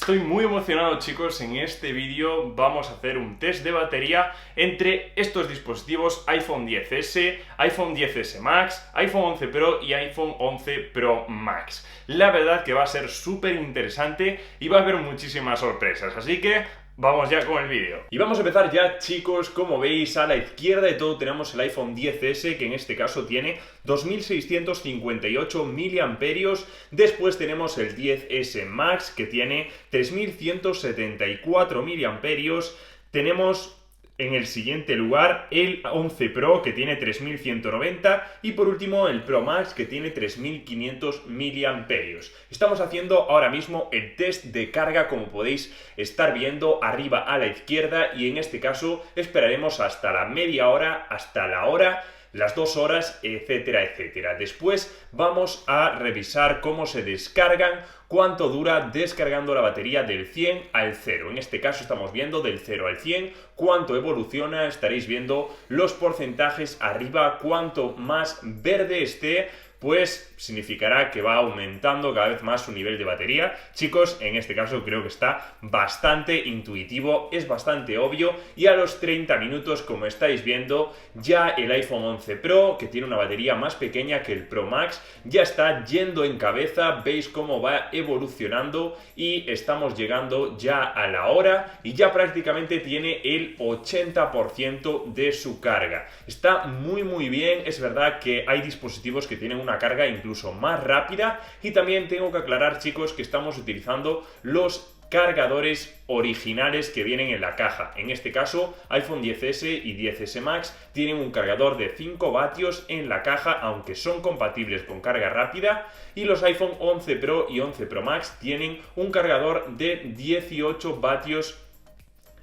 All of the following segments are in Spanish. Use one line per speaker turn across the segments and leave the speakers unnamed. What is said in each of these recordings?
Estoy muy emocionado, chicos. En este vídeo vamos a hacer un test de batería entre estos dispositivos: iPhone XS, iPhone XS Max, iPhone 11 Pro y iPhone 11 Pro Max. La verdad que va a ser súper interesante y va a haber muchísimas sorpresas, así que vamos ya con el vídeo. Y vamos a empezar ya, chicos. Como veis, a la izquierda de todo tenemos el iPhone XS, que en este caso tiene 2658 miliamperios. Después tenemos el XS Max, que tiene 3174 miliamperios. Tenemos en el siguiente lugar el 11 Pro, que tiene 3190, y por último el Pro Max, que tiene 3500 miliamperios. Estamos haciendo ahora mismo el test de carga, como podéis estar viendo arriba a la izquierda, y en este caso esperaremos hasta la media hora, hasta la hora, las 2 horas, etcétera, etcétera. Después vamos a revisar cómo se descargan, cuánto dura descargando la batería del 100 al 0. En este caso estamos viendo del 0 al 100, cuánto evoluciona, estaréis viendo los porcentajes arriba. Cuanto más verde esté, pues significará que va aumentando cada vez más su nivel de batería. Chicos, en este caso creo que está bastante intuitivo, es bastante obvio, y a los 30 minutos, como estáis viendo, ya el iPhone 11 Pro, que tiene una batería más pequeña que el Pro Max, ya está yendo en cabeza. Veis cómo va evolucionando y estamos llegando ya a la hora y ya prácticamente tiene el 80% de su carga. Está muy bien. Es verdad que hay dispositivos que tienen una carga incluso más rápida, y también tengo que aclarar, chicos, que estamos utilizando los cargadores originales que vienen en la caja. En este caso, iPhone XS y XS Max tienen un cargador de 5 vatios en la caja, aunque son compatibles con carga rápida, y los iPhone 11 Pro y 11 Pro Max tienen un cargador de 18 vatios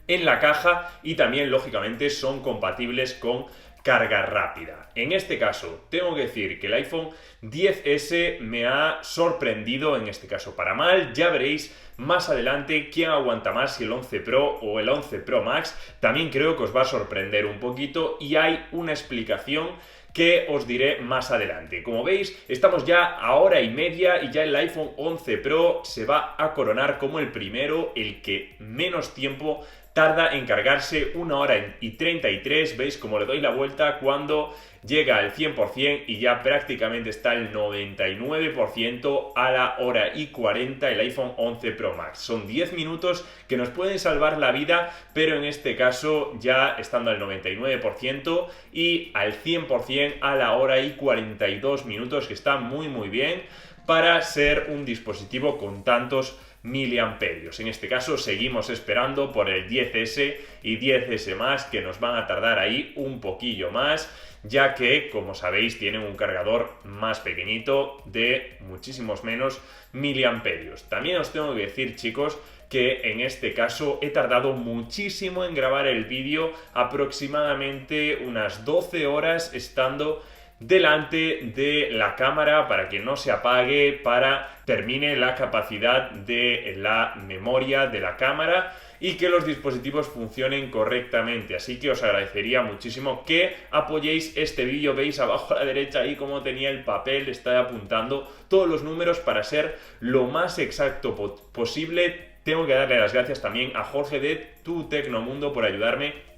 en la caja, y también lógicamente son compatibles con carga rápida. En este caso tengo que decir que el iPhone XS me ha sorprendido, en este caso para mal. Ya veréis más adelante quién aguanta más, si el 11 Pro o el 11 Pro Max. También creo que os va a sorprender un poquito, y hay una explicación que os diré más adelante. Como veis, estamos ya a hora y media y ya el iPhone 11 Pro se va a coronar como el primero, el que menos tiempo tarda en cargarse, 1 hora y 33. Veis cómo le doy la vuelta cuando llega al 100% y ya prácticamente está el 99% a la hora y 40 el iPhone 11 Pro Max. Son 10 minutos que nos pueden salvar la vida, pero en este caso ya estando al 99% y al 100% a la hora y 42 minutos, que está muy bien para ser un dispositivo con tantos miliamperios. En este caso seguimos esperando por el XS y XS Max, que nos van a tardar ahí un poquillo más, ya que, como sabéis, tienen un cargador más pequeñito de muchísimos menos miliamperios. También os tengo que decir, chicos, que en este caso he tardado muchísimo en grabar el vídeo, aproximadamente unas 12 horas estando delante de la cámara para que no se apague, para termine la capacidad de la memoria de la cámara y que los dispositivos funcionen correctamente. Así que os agradecería muchísimo que apoyéis este vídeo. Veis abajo a la derecha ahí como tenía el papel, está apuntando todos los números para ser lo más exacto posible. Tengo que darle las gracias también a Jorge de Tu Tecnomundo por ayudarme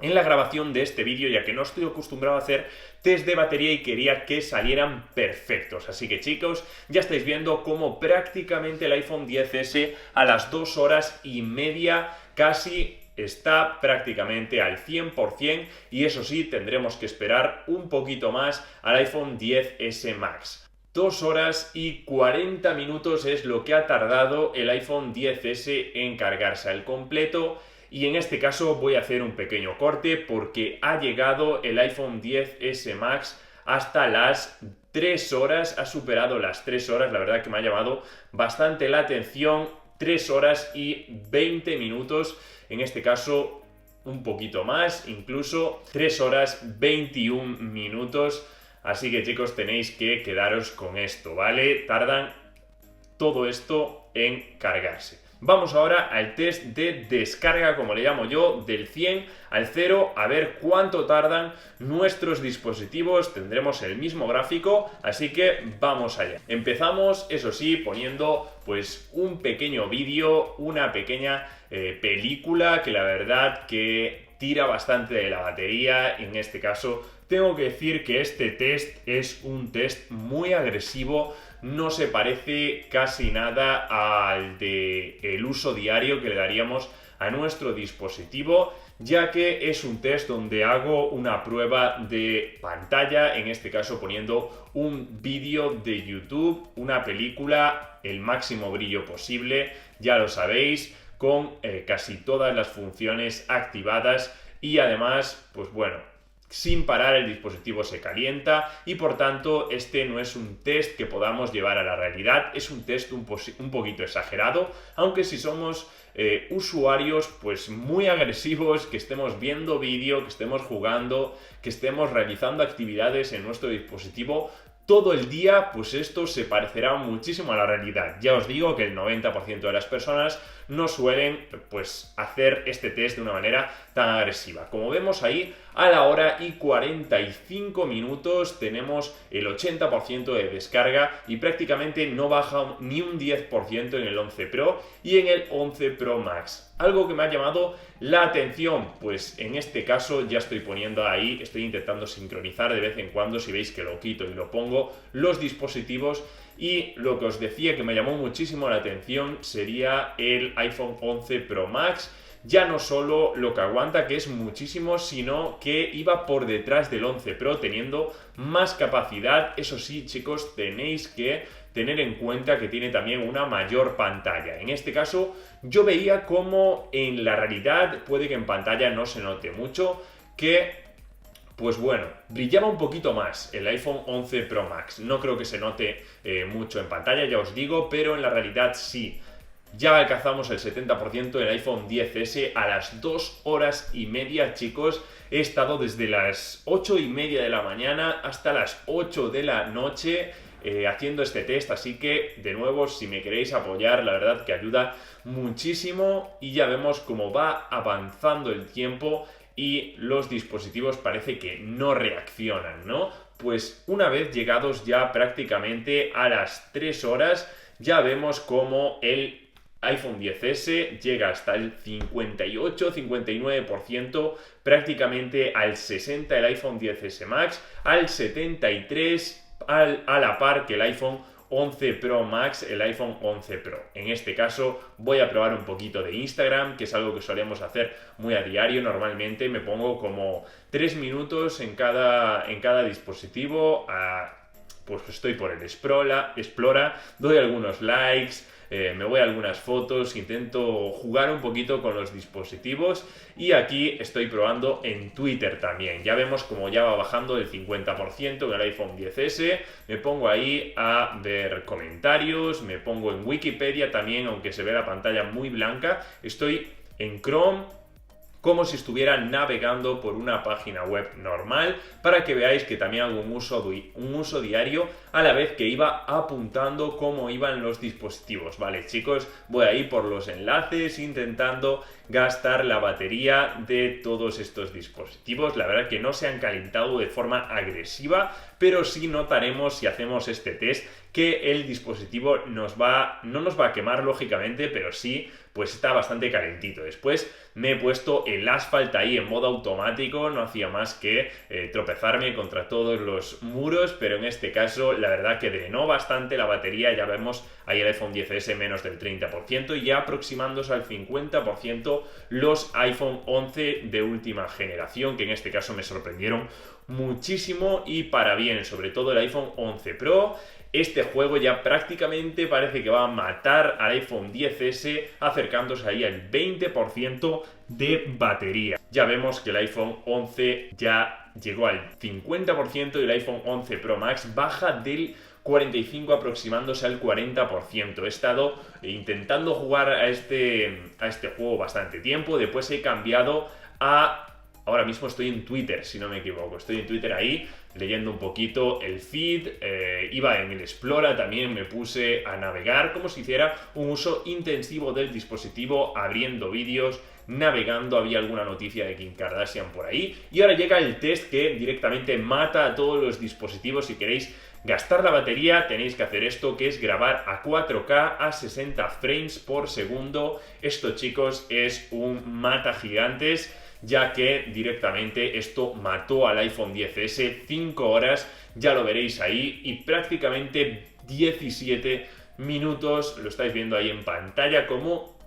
en la grabación de este vídeo, ya que no estoy acostumbrado a hacer test de batería y quería que salieran perfectos. Así que, chicos, ya estáis viendo cómo prácticamente el iPhone XS a las 2 horas y media casi está prácticamente al 100%, y eso sí, tendremos que esperar un poquito más al iPhone XS Max. 2 horas y 40 minutos es lo que ha tardado el iPhone XS en cargarse al completo. Y en este caso voy a hacer un pequeño corte porque ha llegado el iPhone XS Max hasta las 3 horas, ha superado las 3 horas, la verdad que me ha llamado bastante la atención. 3 horas y 20 minutos, en este caso un poquito más, incluso 3 horas 21 minutos. Así que, chicos, tenéis que quedaros con esto, ¿vale? Tardan todo esto en cargarse. Vamos ahora al test de descarga, como le llamo yo, del 100 al 0, a ver cuánto tardan nuestros dispositivos. Tendremos el mismo gráfico, así que vamos allá. Empezamos, eso sí, poniendo pues un pequeño vídeo, una pequeña película que la verdad que tira bastante de la batería. En este caso tengo que decir que este test es un test muy agresivo, no se parece casi nada al del uso diario que le daríamos a nuestro dispositivo, ya que es un test donde hago una prueba de pantalla, en este caso poniendo un vídeo de YouTube, una película, el máximo brillo posible, ya lo sabéis, con casi todas las funciones activadas y además, pues bueno, sin parar el dispositivo se calienta y por tanto este no es un test que podamos llevar a la realidad, es un test un poquito exagerado, aunque si somos usuarios pues muy agresivos, que estemos viendo vídeo, que estemos jugando, que estemos realizando actividades en nuestro dispositivo todo el día, pues esto se parecerá muchísimo a la realidad. Ya os digo que el 90% de las personas no suelen pues hacer este test de una manera tan agresiva. Como vemos ahí, a la hora y 45 minutos tenemos el 80% de descarga y prácticamente no baja ni un 10% en el 11 Pro y en el 11 Pro Max. Algo que me ha llamado la atención, pues en este caso ya estoy poniendo ahí, estoy intentando sincronizar de vez en cuando, si veis que lo quito y lo pongo, los dispositivos. Y lo que os decía que me llamó muchísimo la atención sería el iPhone 11 Pro Max. Ya no solo lo que aguanta, que es muchísimo, sino que iba por detrás del 11 Pro teniendo más capacidad. Eso sí, chicos, tenéis que tener en cuenta que tiene también una mayor pantalla. En este caso, yo veía como en la realidad, puede que en pantalla no se note mucho, que pues bueno, brillaba un poquito más el iPhone 11 Pro Max. No creo que se note mucho en pantalla, ya os digo, pero en la realidad sí. Ya alcanzamos el 70% del iPhone XS a las 2 horas y media, chicos. He estado desde las 8 y media de la mañana hasta las 8 de la noche haciendo este test, así que de nuevo, si me queréis apoyar, la verdad que ayuda muchísimo y ya vemos cómo va avanzando el tiempo y los dispositivos parece que no reaccionan, ¿no? Pues una vez llegados ya prácticamente a las 3 horas, ya vemos cómo el iPhone XS llega hasta el 58-59%, prácticamente al 60% el iPhone XS Max, al 73% a la par que el iPhone 11 Pro Max, el iPhone 11 Pro. En este caso voy a probar un poquito de Instagram, que es algo que solemos hacer muy a diario. Normalmente me pongo como 3 minutos en cada dispositivo. Pues estoy por el Explora, doy algunos likes, me voy a algunas fotos, intento jugar un poquito con los dispositivos y aquí estoy probando en Twitter también. Ya vemos como ya va bajando el 50% en el iPhone XS, me pongo ahí a ver comentarios, me pongo en Wikipedia también, aunque se ve la pantalla muy blanca, estoy en Chrome, como si estuviera navegando por una página web normal, para que veáis que también hago un uso diario, a la vez que iba apuntando cómo iban los dispositivos. Vale, chicos, voy a ir por los enlaces intentando gastar la batería de todos estos dispositivos. La verdad que no se han calentado de forma agresiva, pero sí notaremos si hacemos este test que el dispositivo no nos va a quemar lógicamente, pero sí pues está bastante calentito. Después me he puesto el Asphalt ahí en modo automático, no hacía más que tropezarme contra todos los muros, pero en este caso la verdad que drenó bastante la batería. Ya vemos ahí el iPhone XS menos del 30% y ya aproximándose al 50% los iPhone 11 de última generación, que en este caso me sorprendieron muchísimo y para bien, sobre todo el iPhone 11 Pro. Este juego ya prácticamente parece que va a matar al iPhone XS, acercándose ahí al 20% de batería. Ya vemos que el iPhone 11 ya llegó al 50% y el iPhone 11 Pro Max baja del 45% aproximándose al 40%. He estado intentando jugar a este juego bastante tiempo, después he cambiado a Ahora mismo estoy en Twitter, si no me equivoco. Estoy en Twitter ahí, leyendo un poquito el feed. Iba en el Explora, también me puse a navegar como si hiciera un uso intensivo del dispositivo, abriendo vídeos, navegando. Había alguna noticia de Kim Kardashian por ahí. Y ahora llega el test que directamente mata a todos los dispositivos. Si queréis gastar la batería, tenéis que hacer esto, que es grabar a 4K a 60 frames por segundo. Esto, chicos, es un mata gigantes, ya que directamente esto mató al iPhone XS 5 horas, ya lo veréis ahí, y prácticamente 17 minutos, lo estáis viendo ahí en pantalla, como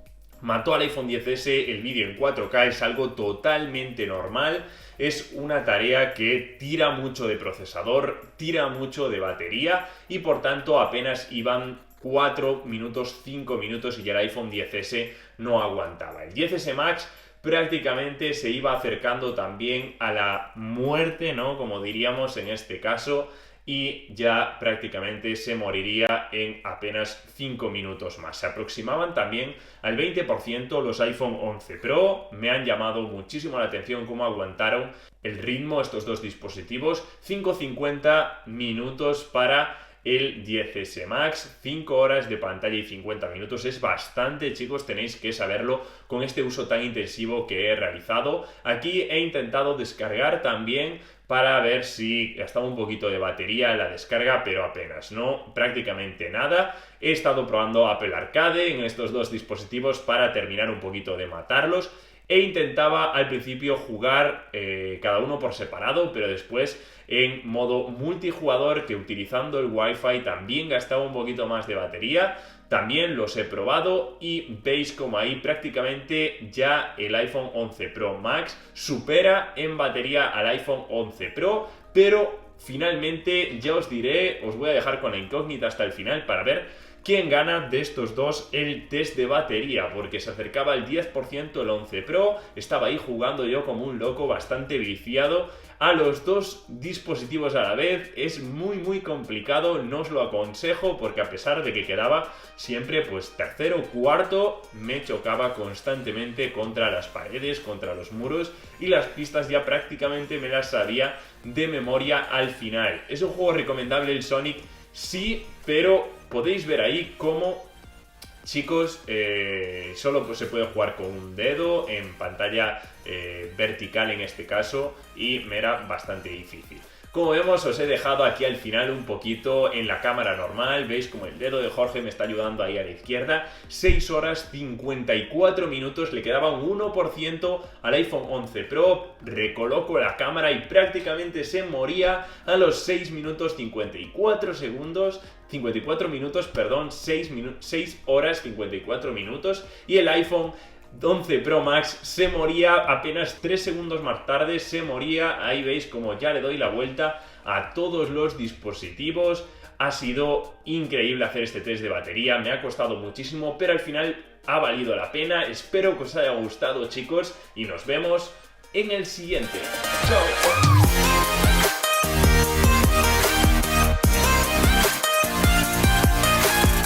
mató al iPhone XS. El vídeo en 4K es algo totalmente normal, es una tarea que tira mucho de procesador, tira mucho de batería, y por tanto apenas iban 4 minutos, 5 minutos y ya el iPhone XS no aguantaba. El XS Max prácticamente se iba acercando también a la muerte, ¿no? Como diríamos en este caso, y ya prácticamente se moriría en apenas 5 minutos más. Se aproximaban también al 20% los iPhone 11 Pro. Me han llamado muchísimo la atención cómo aguantaron el ritmo estos dos dispositivos. 5,50 minutos para el XS Max, 5 horas de pantalla y 50 minutos. Es bastante, chicos, tenéis que saberlo con este uso tan intensivo que he realizado. Aquí he intentado descargar también para ver si gastaba un poquito de batería en la descarga, pero apenas, no, prácticamente nada. He estado probando Apple Arcade en estos dos dispositivos para terminar un poquito de matarlos. Intentaba al principio jugar cada uno por separado, pero después en modo multijugador, que utilizando el Wi-Fi también gastaba un poquito más de batería. También los he probado y veis como ahí prácticamente ya el iPhone 11 Pro Max supera en batería al iPhone 11 Pro, pero finalmente ya os diré, os voy a dejar con la incógnita hasta el final para ver quién gana de estos dos el test de batería, porque se acercaba al 10% el 11 Pro. Estaba ahí jugando yo como un loco, bastante viciado a los dos dispositivos a la vez. Es muy complicado, no os lo aconsejo, porque a pesar de que quedaba siempre pues tercero, cuarto, me chocaba constantemente contra las paredes, contra los muros, y las pistas ya prácticamente me las sabía de memoria al final. ¿Es un juego recomendable el Sonic? Sí, pero podéis ver ahí cómo, chicos, solo pues se puede jugar con un dedo en pantalla vertical en este caso, y me era bastante difícil. Como vemos, os he dejado aquí al final un poquito en la cámara normal. Veis como el dedo de Jorge me está ayudando ahí a la izquierda. 6 horas 54 minutos, le quedaba un 1% al iPhone 11 Pro. Recoloco la cámara y prácticamente se moría a los 6 minutos 54 segundos. 54 minutos, perdón, 6 horas 54 minutos. Y el iPhone 11 Pro Max se moría apenas 3 segundos más tarde, se moría. Ahí veis como ya le doy la vuelta a todos los dispositivos. Ha sido increíble hacer este test de batería, me ha costado muchísimo, pero al final ha valido la pena. Espero que os haya gustado, chicos, y nos vemos en el siguiente. ¡Chao!